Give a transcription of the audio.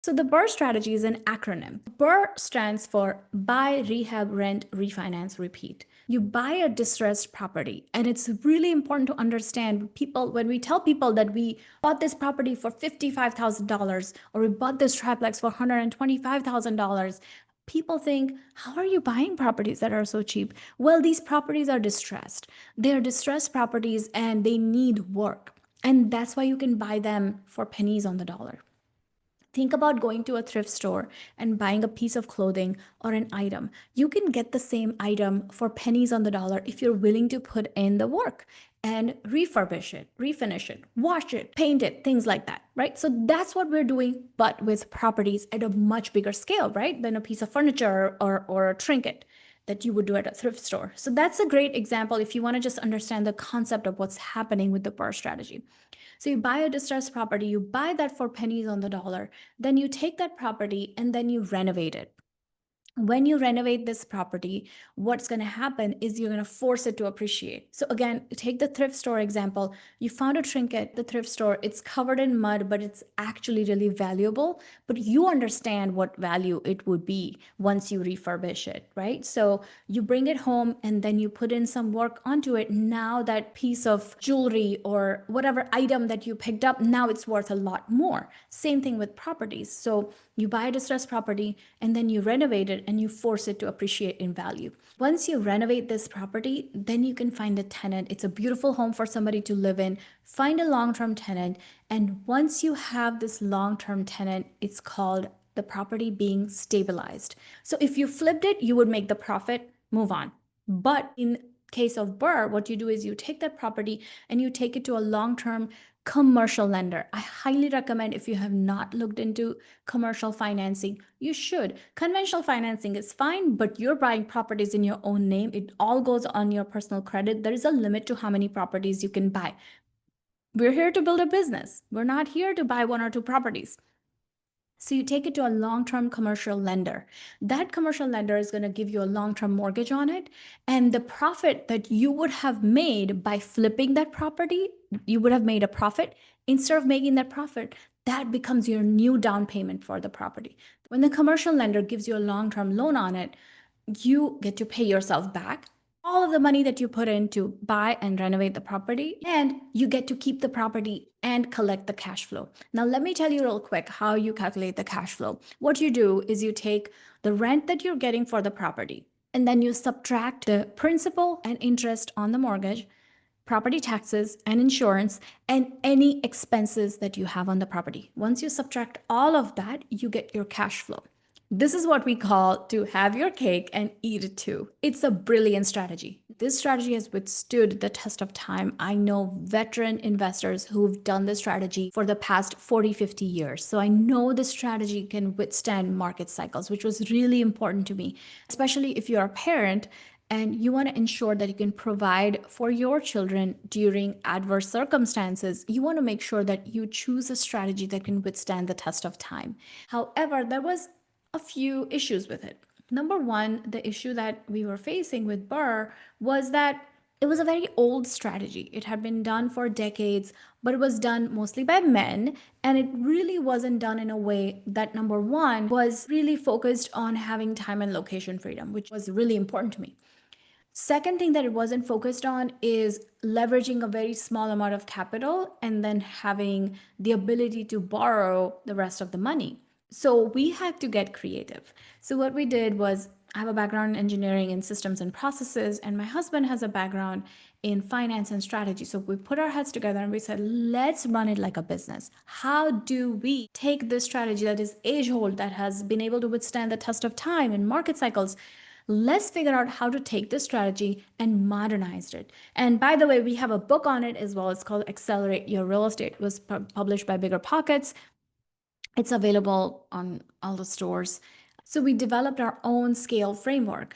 So the BRRRR strategy is an acronym. BRRRR stands for buy, rehab, rent, refinance, repeat. You buy a distressed property, and it's really important to understand people when we tell people that we bought this property for $55,000 or we bought this triplex for $125,000. People think, how are you buying properties that are so cheap? Well, these properties are distressed. They're distressed properties and they need work. And that's why you can buy them for pennies on the dollar. Think about going to a thrift store and buying a piece of clothing or an item. You can get the same item for pennies on the dollar if you're willing to put in the work and refurbish it, refinish it, wash it, paint it, things like that, right? So that's what we're doing, but with properties at a much bigger scale, right? Than a piece of furniture or a trinket that you would do at a thrift store. So that's a great example if you want to just understand the concept of what's happening with the BRRRR strategy. So you buy a distressed property, you buy that for pennies on the dollar, then you take that property and then you renovate it. When you renovate this property, what's going to happen is you're going to force it to appreciate. So again, take the thrift store example. You found a trinket at the thrift store, it's covered in mud, but it's actually really valuable. But you understand what value it would be once you refurbish it, right? So you bring it home and then you put in some work onto it. Now that piece of jewelry or whatever item that you picked up, now it's worth a lot more. Same thing with properties. So you buy a distressed property and then you renovate it and you force it to appreciate in value. Once you renovate this property, then you can find a tenant. It's a beautiful home for somebody to live in. Find a long-term tenant. And once you have this long-term tenant, it's called the property being stabilized. So if you flipped it, you would make the profit, move on. But in case of BRRRR, what you do is you take that property and you take it to a long-term commercial lender. I highly recommend if you have not looked into commercial financing, you should. Conventional financing is fine, but you're buying properties in your own name. It all goes on your personal credit. There is a limit to how many properties you can buy. We're here to build a business. We're not here to buy one or two properties. So you take it to a long-term commercial lender. That commercial lender is going to give you a long-term mortgage on it. And the profit that you would have made by flipping that property, you would have made a profit. Instead of making that profit, that becomes your new down payment for the property. When the commercial lender gives you a long-term loan on it, you get to pay yourself back all of the money that you put in to buy and renovate the property, and you get to keep the property and collect the cash flow. Now, let me tell you real quick how you calculate the cash flow. What you do is you take the rent that you're getting for the property, and then you subtract the principal and interest on the mortgage, property taxes and insurance, and any expenses that you have on the property. Once you subtract all of that, you get your cash flow. This is what we call to have your cake and eat it too. It's a brilliant strategy. This strategy has withstood the test of time. I know veteran investors who've done this strategy for the past 40, 50 years. So I know this strategy can withstand market cycles, which was really important to me, especially if you're a parent and you want to ensure that you can provide for your children during adverse circumstances. You want to make sure that you choose a strategy that can withstand the test of time. However, there was a few issues with it. Number one, the issue that we were facing with BRRRR was that it was a very old strategy. It had been done for decades, but it was done mostly by men. And it really wasn't done in a way that, number one, was really focused on having time and location freedom, which was really important to me. Second thing that it wasn't focused on is leveraging a very small amount of capital and then having the ability to borrow the rest of the money. So we had to get creative. So what we did was I have a background in engineering and systems and processes, and my husband has a background in finance and strategy. So we put our heads together and we said, let's run it like a business. How do we take this strategy that is age old, that has been able to withstand the test of time and market cycles? Let's figure out how to take this strategy and modernize it. And by the way, we have a book on it as well. It's called Accelerate Your Real Estate. It was published by BiggerPockets. It's available on all the stores. So we developed our own scale framework.